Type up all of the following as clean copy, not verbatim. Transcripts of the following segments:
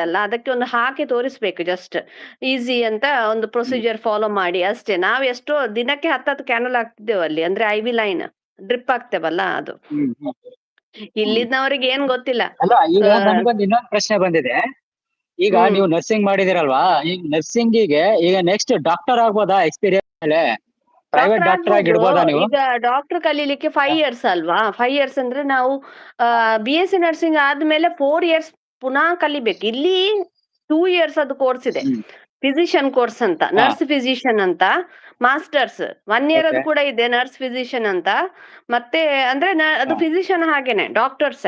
ಅಲ್ಲ ಅದಕ್ಕೆ ಒಂದು ಹಾಕಿ ತೋರಿಸ್ಬೇಕು ಜಸ್ಟ್ ಈಸಿ ಅಂತ ಒಂದು ಹ್ಮ್ ಪ್ರೊಸೀಜರ್ ಫಾಲೋ ಮಾಡಿ ಅಷ್ಟೇ. ನಾವ್ ಎಷ್ಟೋ ದಿನಕ್ಕೆ 10 ಕ್ಯಾನಲ್ ಹಾಕ್ತಿದ್ದೇವೆ ಅಲ್ಲಿ, ಅಂದ್ರೆ IV ಲೈನ್ ಡ್ರಿಪ್ ಆಗ್ತೇವಲ್ಲ ಅದು. ಹ್ಮ್ ಹ್ಮ್ ಹ್ಮ್. ಇಲ್ಲಿದ್ದವರಿಗೆ ಏನ್ ಗೊತ್ತಿಲ್ಲ. ಅಲ್ಲ ಈಗ ಆ, ನನಗೊಂದು ಇನ್ನೊಂದು ಪ್ರಶ್ನೆ ಬಂದಿದೆ. ಈಗ ಹ್ಮ್ ನೀವು ನರ್ಸಿಂಗ್ ಮಾಡಿದಿರಲ್ವಾ, ಈಗ ನರ್ಸಿಂಗಿಗೆ ಈಗ ನೆಕ್ಸ್ಟ್ ಡಾಕ್ಟರ್ ಆಗ್ಬೋದಾ ಎಕ್ಸ್ಪೀರಿಯನ್ಸ್ ಮೇಲೆ? ಪ್ರೈವೇಟ್ ಡಾಕ್ಟರ್ ಡಾಕ್ಟರ್ ಆಗಿ ಆಗ್ಬೋದು. ಇಡ್ಬೋದಾ ನೀವು? ಈಗ ಡಾಕ್ಟರ್ ಕಲೀಲಿಕ್ಕೆ 5 years ಅಲ್ವಾ? 5 years ಅಂದ್ರೆ ನಾವು BSc ನರ್ಸಿಂಗ್ ಆದ್ಮೇಲೆ 4 years ಪುನಃ ಕಲಿಬೇಕು. ಇಲ್ಲಿ 2 years ಅದು ಕೋರ್ಸ್ ಇದೆ, ಹ್ಮ್. ಫಿಸಿಷಿಯನ್ ಕೋರ್ಸ್ ಅಂತ, ಹಾ. ನರ್ಸ್ ಫಿಸಿಷಿಯನ್ ಅಂತ. Masters 1 year okay. ಅದು ಕೂಡ ಇದೆ, ನರ್ಸ್ ಫಿಸಿಷಿಯನ್ ಅಂತ. ಮತ್ತೆ ಅಂದ್ರೆ ಅದು ಹಾ ಫಿಸಿಷಿಯನ್ ಹಾಗೇನೆ, ಡಾಕ್ಟರ್ಸ್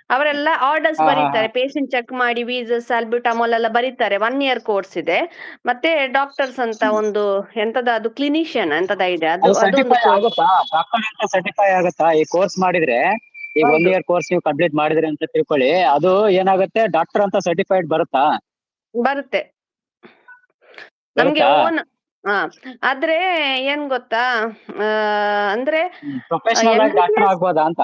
ಅವರೆಲ್ಲ ಆರ್ಡರ್ಸ್ ಹಾ ಹಾ ಹಾ. ಬರೀತಾರೆ, ಪೇಷಂಟ್ ಚೆಕ್ ಮಾಡಿ ವೀಸಸ್ ಆಲ್ಬ್ಯೂಟಮೋಲ್ ಎಲ್ಲ ಬರೀತಾರೆ. 1 year ಕೋರ್ಸ್ ಇದೆ. ಮತ್ತೆ ಡಾಕ್ಟರ್ಸ್ ಅಂತ ಹ್ಮ್. ಒಂದು ಎಂತದ ಅದು ಕ್ಲಿನಿಷಿಯನ್ ಎಂತದ ಇದೆ, ಅದು ಅದು ಅದೊಂದು ಸರ್ಟಿಫೈ ಕೋರ್ಸ್. ಆಗುತ್ತಾ? ಡಾಕ್ಟರ್ ಅಂತ ಸರ್ಟಿಫೈ ಆಗುತ್ತಾ ಈ ಕೋರ್ಸ್ ಮಾಡಿದ್ರೆ? ಈಗ ಒನ್ ಹೌದು, ಇಯರ್ ಕೋರ್ಸ್ ನೀವು ಕಂಪ್ಲೀಟ್ ಮಾಡಿದ್ರಿ ಅಂತ ತಿಳ್ಕೊಳ್ಳಿ, ಅದು ಏನಾಗುತ್ತೆ ಡಾಕ್ಟರ್ ಅಂತ ಸರ್ಟಿಫೈಡ್ ಬರುತ್ತಾ? ಬರುತ್ತೆ ನಮ್ಗೆ ಬರುತ್ತಾ? ಓನ್. ಹಾ, ಆದ್ರೆ ಏನ್ ಗೊತ್ತಾ, ಆ, ಅಂದ್ರೆ ಪ್ರೊಫೆಷನಲ್ ಆಗಿ ಡಾಕ್ಟರ್ MBBS ಆಗ್ಬೋದಾ ಅಂತ.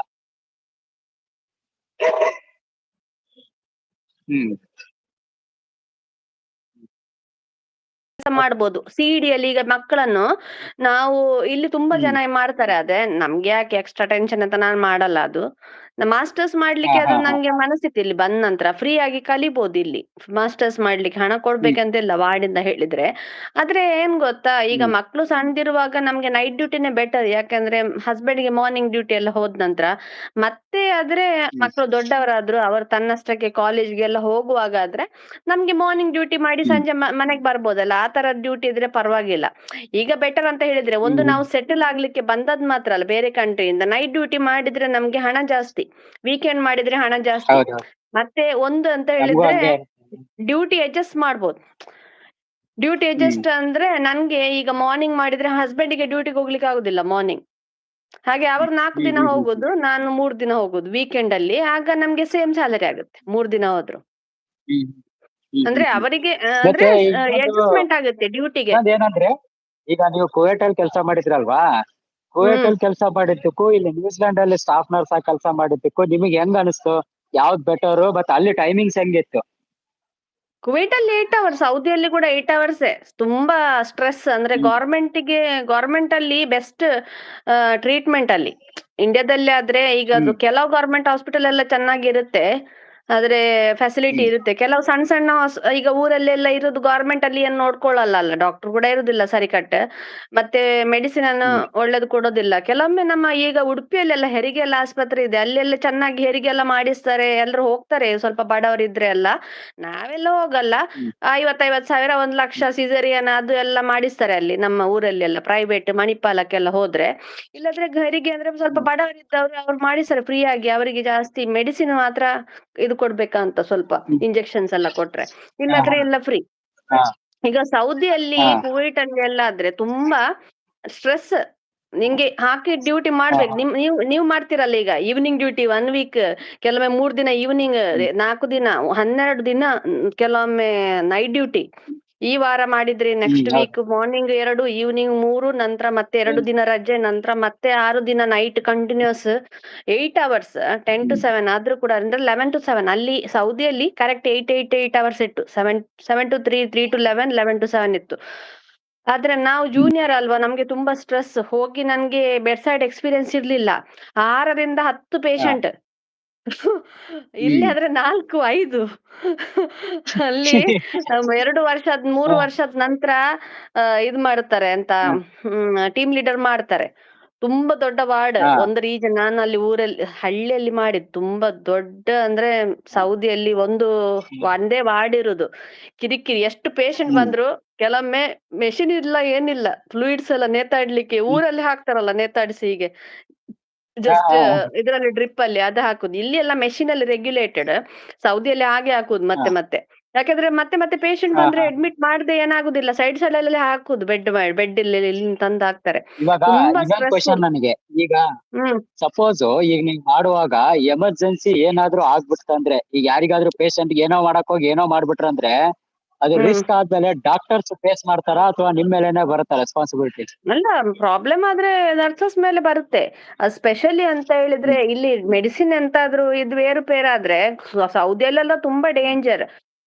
ಹ್ಮ್ ಮಾಡ್ಬೋದು. CD ಅಲ್ಲಿ ಈಗ ಮಕ್ಕಳನ್ನು ನಾವು ಇಲ್ಲಿ ತುಂಬಾ ಹ್ಮ್. ಜನ ಮಾಡ್ತಾರೆ. ಅದೇ ನಮ್ಗೆ ಯಾಕೆ ಎಕ್ಸ್ಟ್ರಾ ಟೆನ್ಷನ್ ಅಂತ ನಾನು ಮಾಡಲ್ಲ ಅದು. ಮಾಸ್ಟರ್ಸ್ ಹಾ ಮಾಡ್ಲಿಕ್ಕೆ ಅದು ಹಾ ಹಾ. ನಂಗೆ ಮನಸ್ಸಿತ್ತು, ಇಲ್ಲಿ ಬಂದ ನಂತರ ಫ್ರೀ ಆಗಿ ಕಲಿಬಹುದು. ಇಲ್ಲಿ ಮಾಸ್ಟರ್ಸ್ ಮಾಡ್ಲಿಕ್ಕೆ ಹಣ ಹ್ಮ್ ಕೊಡ್ಬೇಕಂತಿಲ್ಲ ವಾರ್ಡಿಂದ ಹೇಳಿದ್ರೆ. ಆದ್ರೆ ಏನ್ ಗೊತ್ತಾ, ಈಗ ಹ್ಮ್ ಮಕ್ಕಳು ಸಣ್ಣದಿರುವಾಗ ನಮ್ಗೆ ನೈಟ್ ಡ್ಯೂಟಿನೇ ಬೆಟರ್. ಯಾಕಂದ್ರೆ ಹಸ್ಬೆಂಡ್ಗೆ ಮಾರ್ನಿಂಗ್ ಡ್ಯೂಟಿ ಎಲ್ಲ ಹೋದ ನಂತರ ಮತ್ತೆ ಆದ್ರೆ ಹ್ಮ್ ಮಕ್ಕಳು ದೊಡ್ಡವರಾದ್ರು ಅವರು ತನ್ನಷ್ಟಕ್ಕೆ ಕಾಲೇಜ್ಗೆಲ್ಲ ಹೋಗುವಾಗ ಆದ್ರೆ ನಮ್ಗೆ ಮಾರ್ನಿಂಗ್ ಡ್ಯೂಟಿ ಮಾಡಿ ಹ್ಮ್ ಸಂಜೆ ಮನೆಗೆ ಬರ್ಬೋದಲ್ಲ. ಆ ತರ ಡ್ಯೂಟಿ ಇದ್ರೆ ಪರವಾಗಿಲ್ಲ. ಈಗ ಬೆಟರ್ ಅಂತ ಹೇಳಿದ್ರೆ ಒಂದು ಹ್ಮ್ ನಾವು ಸೆಟಲ್ ಆಗ್ಲಿಕ್ಕೆ ಬಂದದ್ ಮಾತ್ರ ಅಲ್ಲ, ಬೇರೆ ಕಂಟ್ರಿಯಿಂದ ನೈಟ್ ಡ್ಯೂಟಿ ಮಾಡಿದ್ರೆ ನಮ್ಗೆ ಹಣ ಜಾಸ್ತಿ, ವೀಕೆಂಡ್ ಮಾಡಿದ್ರೆ ಹಣ ಜಾಸ್ತಿ. ಹೌದು. ಮತ್ತೆ ಒಂದು ಅಂತ ನಮಗೂ ಹೇಳಿದ್ರೆ ಹಂಗೆ. ಡ್ಯೂಟಿ ಅಡ್ಜಸ್ಟ್ ಮಾಡ್ಬೋದು. ಡ್ಯೂಟಿ ಹ್ಮ್ ಅಡ್ಜಸ್ಟ್ ಅಂದ್ರೆ ನನ್ಗೆ ಈಗ ಮಾರ್ನಿಂಗ್ ಮಾಡಿದ್ರೆ ಹಸ್ಬೆಂಡಿಗೆ ಡ್ಯೂಟಿಗೆ ಹೋಗ್ಲಿಕ್ಕೆ ಆಗುದಿಲ್ಲ ಮಾರ್ನಿಂಗ್. ಹಾಗೆ ಅವ್ರು 4 ಹ್ಮ್ ದಿನ ಹ್ಮ್ ಹ್ಮ್ ಹ್ಮ್ ಹೋಗುದು, ನಾನು 3 ದಿನ ಹೋಗುದು ವೀಕೆಂಡ್ ಅಲ್ಲಿ. ಆಗ ನಮ್ಗೆ ಸೇಮ್ ಸ್ಯಾಲರಿ ಆಗುತ್ತೆ 3 ದಿನ ಹೋದ್ರು. ಹ್ಮ್ ಹ್ಮ್ ಅಂದ್ರೆ ಹ್ಮ್ ಹ್ಮ್. ಅವರಿಗೆ ಅಂದ್ರೆ ಮತ್ತೆ ಇನ್ನೊಂದು ಅಡ್ಜಸ್ಟ್ಮೆಂಟ್ ಆಗುತ್ತೆ ಡ್ಯೂಟಿಗೆ. ಇನ್ನೊಂದು ಏನಂದ್ರೆ, ಈಗ ನೀವು ಕುವೈಟ್ ಅಲ್ಲಿ ಕೆಲಸ ಮಾಡಿದ್ರಲ್ವಾ, ಕುವೈಟ್ ಹ್ಮ್ ಅಲ್ಲಿ ಕೆಲಸ ಮಾಡಿದ್ದಕ್ಕೂ ಇಲ್ಲಿ ನ್ಯೂಜಿಲೆಂಡ್ ಅಲ್ಲಿ ಸ್ಟಾಫ್ ನರ್ಸ್ ಆಗಿ ಕೆಲಸ ಮಾಡಿದ್ದಕ್ಕೂ ನಿಮಗೆ ಹೆಂಗ್ ಅನಿಸ್ತು? ಯಾವ್ದು ಬೆಟರು? ಮತ್ತೆ ಅಲ್ಲಿ ಟೈಮಿಂಗ್ಸ್ ಹೆಂಗಿತ್ತು? ಕುವೈಟ್ ಅಲ್ಲಿ 8 hours, ಸೌದಿಯಲ್ಲಿ ಕೂಡ 8 hours. ತುಂಬಾ ಸ್ಟ್ರೆಸ್. ಅಂದ್ರೆ ಹ್ಮ್ ಗೌರ್ಮೆಂಟ್ ಅಲ್ಲಿ ಬೆಸ್ಟ್ ಟ್ರೀಟ್ಮೆಂಟ್ ಅಲ್ಲಿ. ಇಂಡಿಯಾದಲ್ಲಿ ಆದ್ರೆ ಈಗ ಅದು ಹ್ಮ್ ಕೆಲವು ಗೌರ್ಮೆಂಟ್ ಹಾಸ್ಪಿಟಲ್ ಎಲ್ಲ ಚೆನ್ನಾಗಿರುತ್ತೆ, ಆದ್ರೆ ಫೆಸಿಲಿಟಿ ಹ್ಮ್ ಇರುತ್ತೆ. ಕೆಲವು ಸಣ್ಣ ಸಣ್ಣ ಈಗ ಊರಲ್ಲೆಲ್ಲ ಇರೋದು ಗೌರ್ಮೆಂಟ್ ಅಲ್ಲಿ ಏನ್ ನೋಡ್ಕೊಳ್ಳಲ್ಲ ಅಲ್ಲ, ಡಾಕ್ಟರ್ ಕೂಡ ಇರುದಿಲ್ಲ ಸರಿ ಕಟ್. ಮತ್ತೆ ಮೆಡಿಸಿನ್ ಅನ್ನು ಹ್ಮ್ ಒಳ್ಳೇದು ಕೊಡೋದಿಲ್ಲ. ಕೆಲವೊಮ್ಮೆ ನಮ್ಮ ಈಗ ಉಡುಪಿಯಲ್ಲೆಲ್ಲ ಹೆರಿಗೆ ಎಲ್ಲ ಆಸ್ಪತ್ರೆ ಇದೆ, ಅಲ್ಲೆಲ್ಲ ಚೆನ್ನಾಗಿ ಹೆರಿಗೆ ಎಲ್ಲ ಮಾಡಿಸ್ತಾರೆ, ಎಲ್ಲರೂ ಹೋಗ್ತಾರೆ ಸ್ವಲ್ಪ ಬಡವರಿದ್ರೆ ಎಲ್ಲ. ನಾವೆಲ್ಲ ಹೋಗಲ್ಲ. ಹ್ಮ್ 50,000 1 ಲಕ್ಷ ಸಿಸೇರಿಯನ್ ಅದು ಎಲ್ಲ ಮಾಡಿಸ್ತಾರೆ ಅಲ್ಲಿ ನಮ್ಮ ಊರಲ್ಲೆಲ್ಲ, ಪ್ರೈವೇಟ್ ಮಣಿಪಾಲಕ್ಕೆಲ್ಲ ಹೋದ್ರೆ. ಇಲ್ಲದ್ರೆ ಹೆರಿಗೆ ಅಂದ್ರೆ ಸ್ವಲ್ಪ ಹ್ಮ್ ಬಡವರಿದ್ದವ್ರು ಅವ್ರು ಮಾಡಿಸ್ತಾರೆ ಫ್ರೀ ಆಗಿ. ಅವರಿಗೆ ಜಾಸ್ತಿ ಮೆಡಿಸಿನ್ ಮಾತ್ರ ಇದು ಕೊಡ್ಬೇಕಂತ, ಸ್ವಲ್ಪ ಹ್ಮ್. ಇಂಜೆಕ್ಷನ್ಸ್ ಎಲ್ಲ ಕೊಟ್ರೆ, ಹಾ ಇಲ್ಲದ್ರೆ ಎಲ್ಲ ಫ್ರೀ. ಹಾ ಈಗ ಸೌದಿಯಲ್ಲಿ ಹಾ ಕುವೈಟ್ ಅಲ್ಲಿ ಎಲ್ಲ ಆದ್ರೆ ತುಂಬಾ ಸ್ಟ್ರೆಸ್. ನಿಂಗೆ ಹಾಕಿ ಡ್ಯೂಟಿ ಹಾ ಮಾಡ್ಬೇಕು. ಹಾ. ನೀವು ಮಾಡ್ತಿರಲ್ಲ ಈಗ ಈವ್ನಿಂಗ್ ಡ್ಯೂಟಿ 1 week, ಕೆಲವೊಮ್ಮೆ 3 ದಿನ ಈವ್ನಿಂಗ್, ಹ್ಮ್ 4 ದಿನ, 12 ದಿನ ಕೆಲವೊಮ್ಮೆ ನೈಟ್ ಡ್ಯೂಟಿ. ಈ ವಾರ ಮಾಡಿದ್ರೆ ನೆಕ್ಸ್ಟ್ ಹೌದು. ವೀಕ್ ಮಾರ್ನಿಂಗ್ 2, ಈವ್ನಿಂಗ್ 3, ನಂತರ ಮತ್ತೆ ಹ್ಮ್ 2 ದಿನ ರಜೆ, ನಂತರ ಮತ್ತೆ 6 ದಿನ ನೈಟ್ ಕಂಟಿನ್ಯೂಸ್ 8 hours, 10 to ಹ್ಮ್ 7 ಆದ್ರೂ ಕೂಡ, ಅಂದ್ರೆ 11 to 7 ಅಲ್ಲಿ ಸೌದಿಯಲ್ಲಿ ಕರೆಕ್ಟ್ 8 hours ಇತ್ತು. 7 to 3, 3 to 11, 11 to 7 ಇತ್ತು. ಆದ್ರೆ ನಾವು ಹ್ಮ್ ಜೂನಿಯರ್ ಅಲ್ವಾ, ನಮ್ಗೆ ತುಂಬಾ ಸ್ಟ್ರೆಸ್. ಹೋಗಿ ನನ್ಗೆ ಬೆಡ್ ಸೈಡ್ ಎಕ್ಸ್ಪೀರಿಯನ್ಸ್ ಇರ್ಲಿಲ್ಲ. 6 ರಿಂದ 10 ಹಾ. ಪೇಷಂಟ್. ಇಲ್ಲಿ ಹ್ಮ್ ಆದ್ರೆ 4, 5. ಅಲ್ಲಿ 2 ವರ್ಷದ 3 ಹಾ. ವರ್ಷದ ನಂತರ ಇದ್ ಮಾಡ್ತಾರೆ ಅಂತ, ಹಾ. ಟೀಮ್ ಲೀಡರ್ ಮಾಡ್ತಾರೆ. ತುಂಬಾ ದೊಡ್ಡ ವಾರ್ಡ್, ಹಾ. ಒಂದು ರೀಜನ್. ನಾನು ಅಲ್ಲಿ ಊರಲ್ಲಿ ಹಳ್ಳಿಯಲ್ಲಿ ಮಾಡಿದ್ದು, ತುಂಬಾ ದೊಡ್ಡ ಅಂದ್ರೆ ಸೌದಿಯಲ್ಲಿ ಒಂದೇ ವಾರ್ಡ್ ಇರುದು. ಕಿರಿಕಿರಿ, ಎಷ್ಟು ಪೇಷಂಟ್ ಹ್ಮ್ ಬಂದ್ರು ಕೆಲವೊಮ್ಮೆ ಮೆಷಿನ್ ಇಲ್ಲ ಏನಿಲ್ಲ, ಫ್ಲೂಯಿಡ್ಸ್ ಎಲ್ಲ ನೇತಾಡ್ಲಿಕ್ಕೆ ಹ್ಮ್. ಊರಲ್ಲಿ ಹಾಕ್ತಾರಲ್ಲ ನೇತಾಡಿಸಿ, ಹೀಗೆ ಹಾ ಜಸ್ಟ್ ಹಾ ಇದರಲ್ಲಿ ಡ್ರಿಪ್ ಅಲ್ಲಿ ಅದು ಹಾಕುದು. ಇಲ್ಲಿ ಎಲ್ಲ ಮೆಷಿನ್ ಅಲ್ಲಿ ರೆಗ್ಯುಲೇಟೆಡ್, ಸೌದಿಯಲ್ಲಿ ಹಾಗೆ ಹಾಕುದು ಹಾ ಮತ್ತೆ ಮತ್ತೆ. ಯಾಕಂದ್ರೆ ಮತ್ತೆ ಮತ್ತೆ ಪೇಷಂಟ್ ಹಾ ಬಂದ್ರೆ ಹಾ. ಅಡ್ಮಿಟ್ ಮಾಡದೆ ಏನಾಗುದಿಲ್ಲ, ಸೈಡ್ ಸೈಡ್ ಅಲ್ಲಿ ಹಾಕುದು, ಬೆಡ್ ಇಲ್ಲಿ ತಂದು ಹಾಕ್ತಾರೆ. ಇವಾಗ ತುಂಬಾ ಇನ್ನೊಂದು ಕ್ವಶನ್ ಸ್ಟ್ರೆಸ್ಫುಲ್. ನನಗೆ. ಈಗ ಹ್ಮ್ ಸಪೋಸ್ ಈಗ ನೀವ್ ಮಾಡುವಾಗ ಎಮರ್ಜೆನ್ಸಿ ಏನಾದ್ರೂ ಆಗ್ಬಿಡ್ತಂದ್ರೆ, ಈಗ ಯಾರಿಗಾದ್ರೂ ಪೇಷಂಟ್ ಏನೋ ಮಾಡಕ್ ಹೋಗಿ ಏನೋ ಮಾಡ್ಬಿಟ್ರಂದ್ರೆ, ಅದು ಹ್ಮ್ ರಿಸ್ಕ್ ಆದ್ಮೇಲೆ ಡಾಕ್ಟರ್ಸ್ ಫೇಸ್ ಮಾಡ್ತಾರಾ ಅಥವಾ ನಿಮ್ ಮೇಲೆನೆ ಬರುತ್ತಾ ರೆಸ್ಪಾನ್ಸಿಬಿಲಿಟಿ? ಅಲ್ಲ, ಪ್ರಾಬ್ಲಮ್ ಆದ್ರೆ ನರ್ಸಸ್ ಮೇಲೆ ಬರುತ್ತೆ. ಸ್ಪೆಷಲಿ ಅಂತ ಹೇಳಿದ್ರೆ ಹ್ಮ್ ಇಲ್ಲಿ ಮೆಡಿಸಿನ್ ಎಂತಾದ್ರೂ ಇದು ಏರುಪೇರಾದ್ರೆ, ಸೌದಿಯಲ್ಲೆಲ್ಲ ತುಂಬಾ ಡೇಂಜರ್.